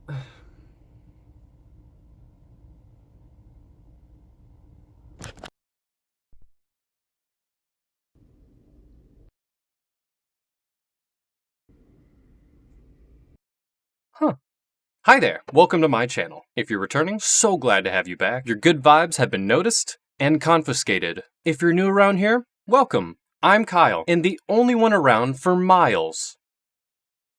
Huh. Hi there, welcome to my channel. If you're returning, so glad to have you back. Your good vibes have been noticed and confiscated. If you're new around here, welcome. I'm Kyle, and the only one around for miles.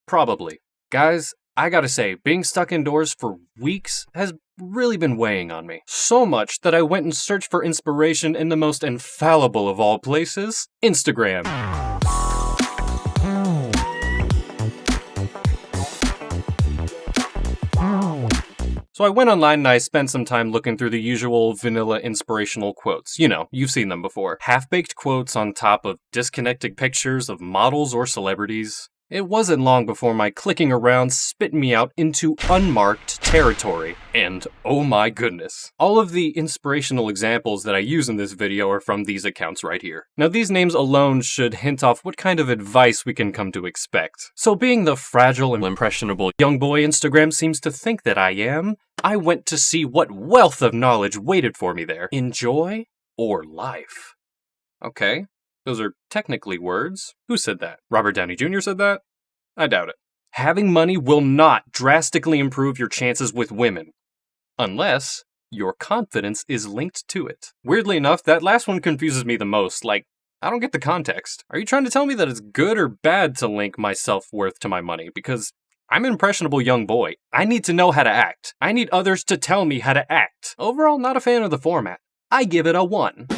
Probably. Guys, I gotta say, being stuck indoors for weeks has really been weighing on me. So much that I went and searched for inspiration in the most infallible of all places, Instagram. So I went online and I spent some time looking through the usual vanilla inspirational quotes. You know, you've seen them before. Half-baked quotes on top of disconnected pictures of models or celebrities. It wasn't long before my clicking around spit me out into unmarked territory. And oh my goodness. All of the inspirational examples that I use in this video are from these accounts right here. Now these names alone should hint off what kind of advice we can come to expect. So being the fragile and impressionable young boy Instagram seems to think that I am, I went to see what wealth of knowledge waited for me there. Enjoy or life? Okay. Those are technically words. Who said that? Robert Downey Jr. said that? I doubt it. Having money will not drastically improve your chances with women. Unless your confidence is linked to it. Weirdly enough, that last one confuses me the most. Like, I don't get the context. Are you trying to tell me that it's good or bad to link my self-worth to my money? Because I'm an impressionable young boy. I need to know how to act. I need others to tell me how to act. Overall, not a fan of the format. I give it a 1.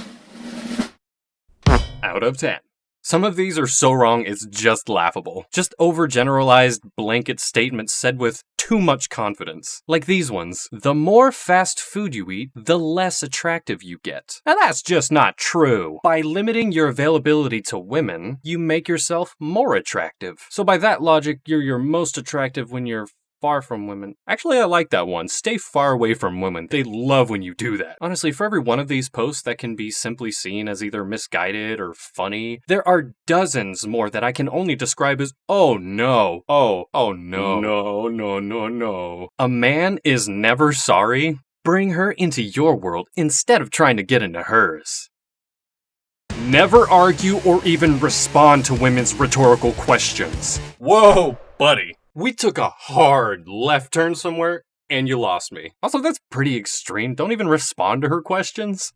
Out of 10. Some of these are so wrong it's just laughable. Just overgeneralized blanket statements said with too much confidence. Like these ones. The more fast food you eat, the less attractive you get. Now that's just not true. By limiting your availability to women, you make yourself more attractive. So by that logic, you're your most attractive when you're far from women. Actually, I like that one. Stay far away from women. They love when you do that. Honestly, for every one of these posts that can be simply seen as either misguided or funny, there are dozens more that I can only describe as, oh no, oh no, no. A man is never sorry. Bring her into your world instead of trying to get into hers. Never argue or even respond to women's rhetorical questions. Whoa, buddy. We took a hard left turn somewhere, and you lost me. Also, that's pretty extreme. Don't even respond to her questions.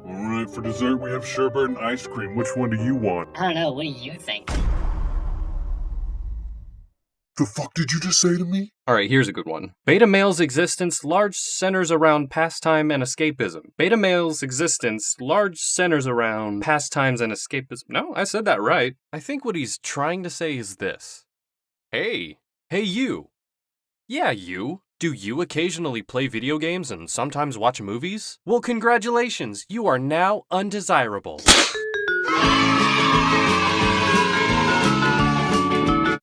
Alright, for dessert we have sherbet and ice cream. Which one do you want? I don't know, what do you think? The fuck did you just say to me? Alright, here's a good one. Beta male's existence large centers around pastime and escapism. Beta male's existence large centers around pastimes and escapism. No, I said that right. I think what he's trying to say is this. Hey you. Yeah, you. Do you occasionally play video games and sometimes watch movies? Well, congratulations, you are now undesirable.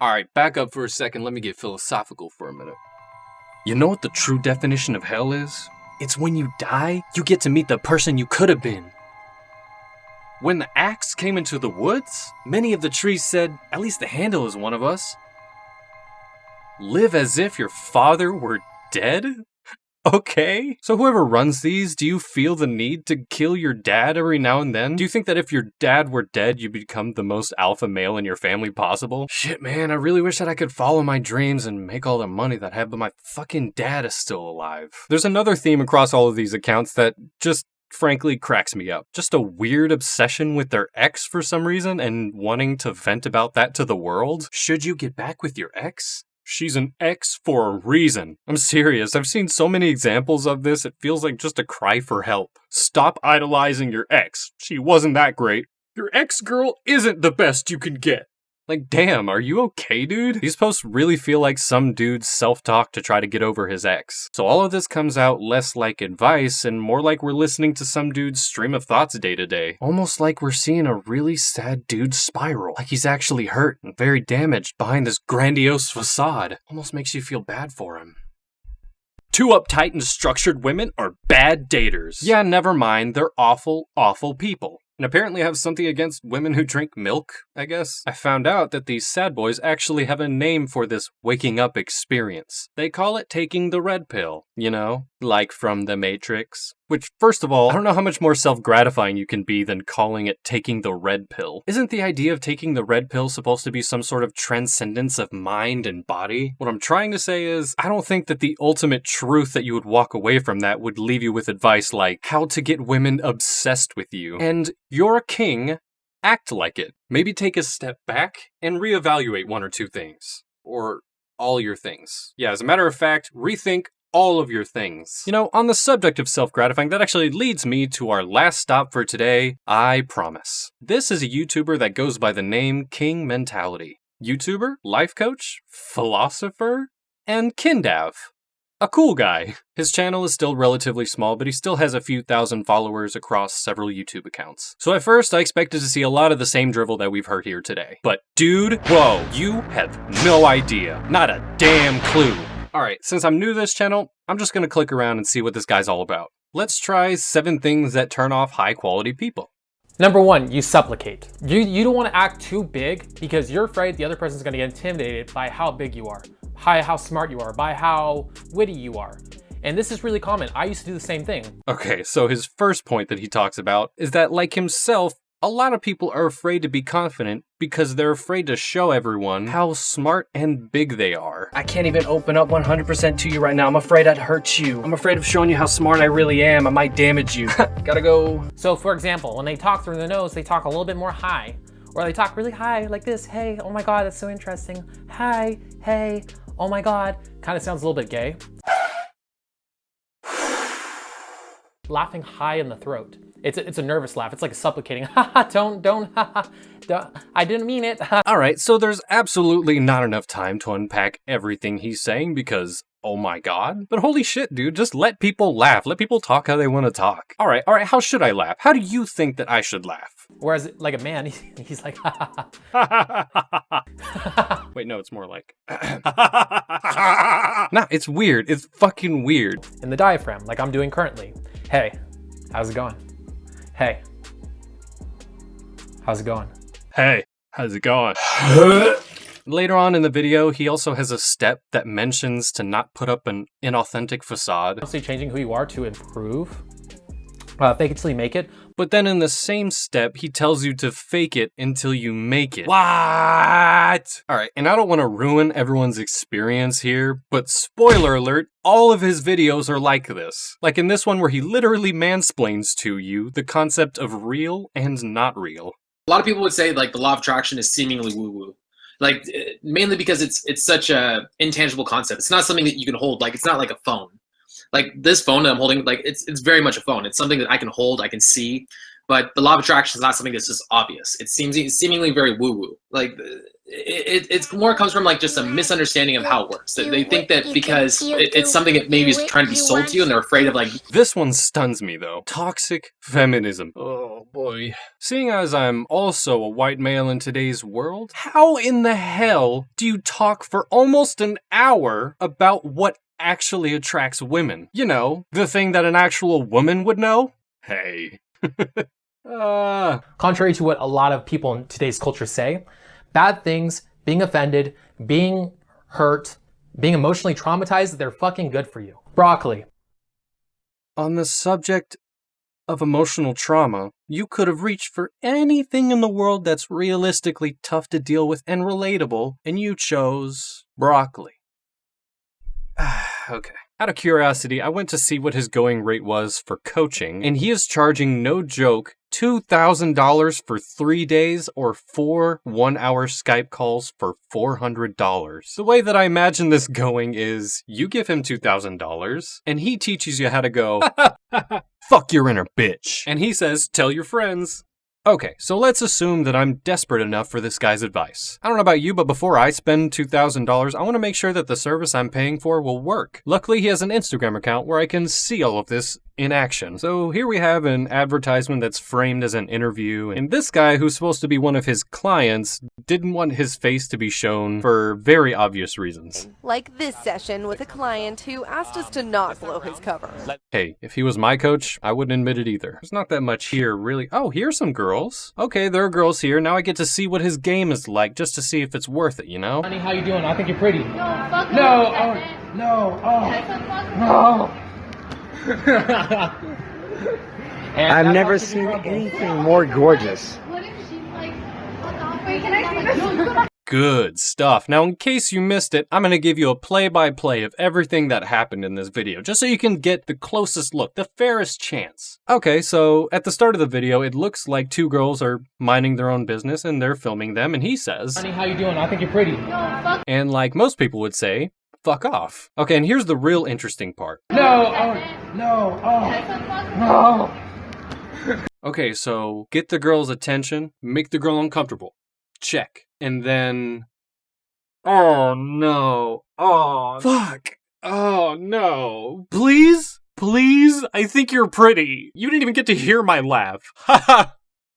Alright, back up for a second, let me get philosophical for a minute. You know what the true definition of hell is? It's when you die, you get to meet the person you could have been. When the axe came into the woods, many of the trees said, at least the handle is one of us. Live as if your father were dead? Okay. So whoever runs these, do you feel the need to kill your dad every now and then? Do you think that if your dad were dead, you'd become the most alpha male in your family possible? Shit, man, I really wish that I could follow my dreams and make all the money that I have, but my fucking dad is still alive. There's another theme across all of these accounts that just frankly cracks me up. Just a weird obsession with their ex for some reason and wanting to vent about that to the world. Should you get back with your ex? She's an ex for a reason. I'm serious, I've seen so many examples of this, it feels like just a cry for help. Stop idolizing your ex. She wasn't that great. Your ex-girl isn't the best you can get. Like, damn, are you okay, dude? These posts really feel like some dude's self-talk to try to get over his ex. So all of this comes out less like advice and more like we're listening to some dude's stream of thoughts day to day. Almost like we're seeing a really sad dude spiral. Like he's actually hurt and very damaged behind this grandiose facade. Almost makes you feel bad for him. Too uptight and structured women are bad daters. Yeah, never mind, they're awful, awful people. And apparently have something against women who drink milk, I guess. I found out that these sad boys actually have a name for this waking up experience. They call it taking the red pill, you know, like from The Matrix. Which, first of all, I don't know how much more self-gratifying you can be than calling it taking the red pill. Isn't the idea of taking the red pill supposed to be some sort of transcendence of mind and body? What I'm trying to say is, I don't think that the ultimate truth that you would walk away from that would leave you with advice like how to get women obsessed with you. And you're a king, act like it. Maybe take a step back and reevaluate one or two things. Or all your things. Yeah, as a matter of fact, rethink all of your things. You know, on the subject of self-gratifying, that actually leads me to our last stop for today, I promise. This is a YouTuber that goes by the name King Mentality. YouTuber, life coach, philosopher, and kindav. A cool guy. His channel is still relatively small, but he still has a few thousand followers across several YouTube accounts. So at first, I expected to see a lot of the same drivel that we've heard here today. But dude, whoa, you have no idea. Not a damn clue. Alright, since I'm new to this channel, I'm just gonna click around and see what this guy's all about. Let's try 7 things that turn off high-quality people. Number 1, you supplicate. You don't want to act too big because you're afraid the other person's going to get intimidated by how big you are, by how smart you are, by how witty you are. And this is really common. I used to do the same thing. Okay, so his first point that he talks about is that, like himself, a lot of people are afraid to be confident because they're afraid to show everyone how smart and big they are. I can't even open up 100% to you right now. I'm afraid I'd hurt you. I'm afraid of showing you how smart I really am. I might damage you. Gotta go. So for example, when they talk through the nose, they talk a little bit more high. Or they talk really high like this. Hey, oh my God, that's so interesting. Hi, hey, oh my God. Kind of sounds a little bit gay. Laughing high in the throat. It's a nervous laugh. It's like a supplicating. Don't. I didn't mean it. All right, so there's absolutely not enough time to unpack everything he's saying because, oh my God. But holy shit, dude, just let people laugh. Let people talk how they want to talk. All right, how should I laugh? How do you think that I should laugh? Whereas like a man, he's like, Wait, no, it's more like, Nah, it's weird. It's fucking weird. in the diaphragm, like I'm doing currently. Hey, how's it going? Hey, how's it going? Hey, how's it going? Later on in the video, he also has a step that mentions to not put up an inauthentic facade. Mostly changing who you are to improve. Fake it till you make it. But then in the same step, he tells you to fake it until you make it. What? Alright, and I don't want to ruin everyone's experience here, but spoiler alert, all of his videos are like this. Like in this one where he literally mansplains to you the concept of real and not real. A lot of people would say like the law of attraction is seemingly woo-woo. Like mainly because it's such a intangible concept. It's not something that you can hold. Like it's not like a phone. Like this phone that I'm holding, like it's very much a phone. It's something that I can hold, I can see. But the law of attraction is not something that's just obvious. It seems seemingly very woo-woo. Like it's more comes from like just a misunderstanding of how it works. They think that because it's something that maybe is trying to be sold to you, and they're afraid of like. This one stuns me though. Toxic feminism. Oh boy. Seeing as I'm also a white male in today's world, how in the hell do you talk for almost an hour about what actually attracts women? You know, the thing that an actual woman would know? Hey. Contrary to what a lot of people in today's culture say, bad things, being offended, being hurt, being emotionally traumatized, they're fucking good for you. Broccoli. On the subject of emotional trauma, you could have reached for anything in the world that's realistically tough to deal with and relatable, and you chose broccoli. Okay. Out of curiosity, I went to see what his going rate was for coaching, and he is charging, no joke, $2,000 for 3 days or 4 one-hour Skype calls for $400. The way that I imagine this going is, you give him $2,000, and he teaches you how to go, fuck your inner bitch. And he says, tell your friends. Okay, so let's assume that I'm desperate enough for this guy's advice. I don't know about you, but before I spend $2,000, I want to make sure that the service I'm paying for will work. Luckily, he has an Instagram account where I can see all of this in action. So here we have an advertisement that's framed as an interview, and this guy, who's supposed to be one of his clients, didn't want his face to be shown for very obvious reasons. Like this session with a client who asked us to not blow his cover. Hey, if he was my coach, I wouldn't admit it either. There's not that much here, really. Oh, here's some girls. Okay, there are girls here. Now I get to see what his game is like, just to see if it's worth it, you know? Honey, how you doing? I think you're pretty. No, fuck No, no. no, No. I've never seen anything more gorgeous. What if she's like, fuck off? Wait, can I see this? Good stuff. Now, in case you missed it, I'm going to give you a play-by-play of everything that happened in this video, just so you can get the closest look, the fairest chance. Okay, so at the start of the video, it looks like two girls are minding their own business and they're filming them, and he says, Honey, how you doing? I think you're pretty. No, fuck. and like most people would say, fuck off. Okay, and here's the real interesting part. No. Okay, so get the girl's attention, make the girl uncomfortable. Check. And then, oh no, oh fuck, oh no, please, I think you're pretty. You didn't even get to hear my laugh. Haha.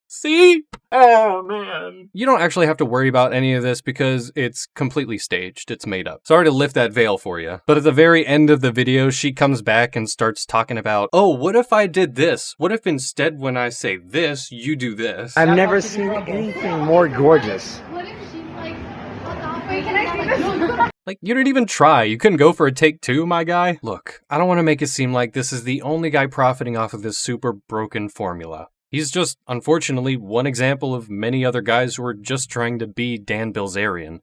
See? Oh man. You don't actually have to worry about any of this because it's completely staged. It's made up. Sorry to lift that veil for you. But at the very end of the video, she comes back and starts talking about, oh, what if I did this? What if instead when I say this, you do this? I've never seen anything more gorgeous. What if she's like, fuck off? Wait, can I see this? Like, you didn't even try. You couldn't go for a take two, my guy? Look, I don't want to make it seem like this is the only guy profiting off of this super broken formula. He's just, unfortunately, one example of many other guys who are just trying to be Dan Bilzerian.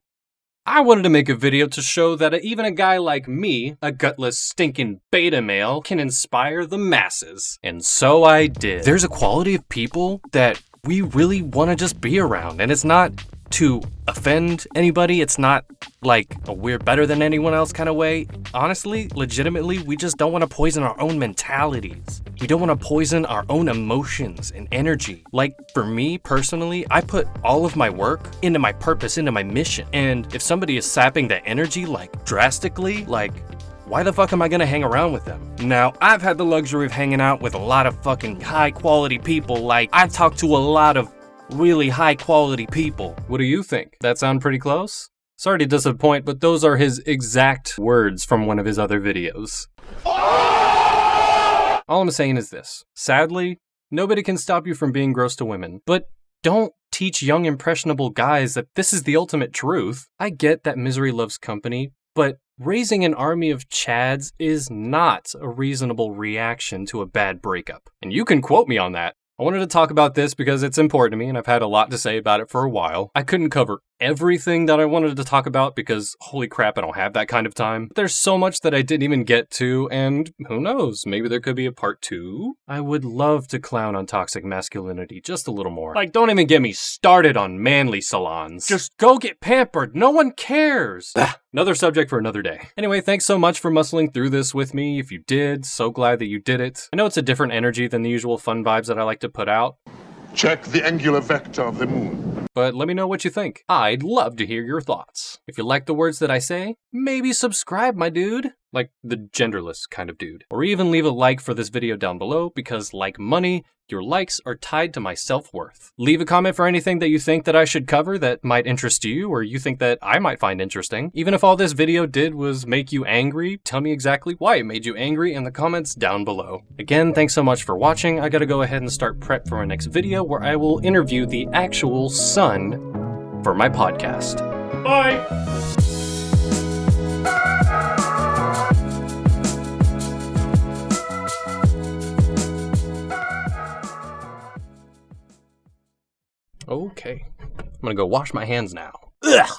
I wanted to make a video to show that even a guy like me, a gutless, stinking beta male, can inspire the masses. And so I did. There's a quality of people that we really want to just be around, and it's not to offend anybody. It's not like a we're better than anyone else kind of way. Honestly, legitimately, we just don't want to poison our own mentalities. We don't want to poison our own emotions and energy. Like, for me personally, I put all of my work into my purpose, into my mission. And if somebody is sapping that energy, like, drastically, like, why the fuck am I gonna hang around with them? Now, I've had the luxury of hanging out with a lot of fucking high quality people. Like, I've talked to a lot of really high quality people. What do you think? That sound pretty close? Sorry to disappoint, but those are his exact words from one of his other videos. All I'm saying is this. Sadly, nobody can stop you from being gross to women, but don't teach young impressionable guys that this is the ultimate truth. I get that misery loves company, but raising an army of chads is not a reasonable reaction to a bad breakup. And you can quote me on that. I wanted to talk about this because it's important to me and I've had a lot to say about it for a while. I couldn't cover everything that I wanted to talk about because holy crap, I don't have that kind of time. But there's so much that I didn't even get to, and who knows, maybe there could be a part 2? I would love to clown on toxic masculinity just a little more. Like, don't even get me started on manly salons. Just go get pampered, no one cares. Another subject for another day. Anyway, thanks so much for muscling through this with me. If you did, so glad that you did it. I know it's a different energy than the usual fun vibes that I like to put out. Check the angular vector of the moon. But let me know what you think. I'd love to hear your thoughts. If you like the words that I say, maybe subscribe, my dude. Like the genderless kind of dude. Or even leave a like for this video down below because, like money, your likes are tied to my self-worth. Leave a comment for anything that you think that I should cover that might interest you or you think that I might find interesting. Even if all this video did was make you angry, tell me exactly why it made you angry in the comments down below. Again, thanks so much for watching. I gotta go ahead and start prep for my next video where I will interview the actual sun for my podcast. Bye! Okay, I'm gonna go wash my hands now. Ugh!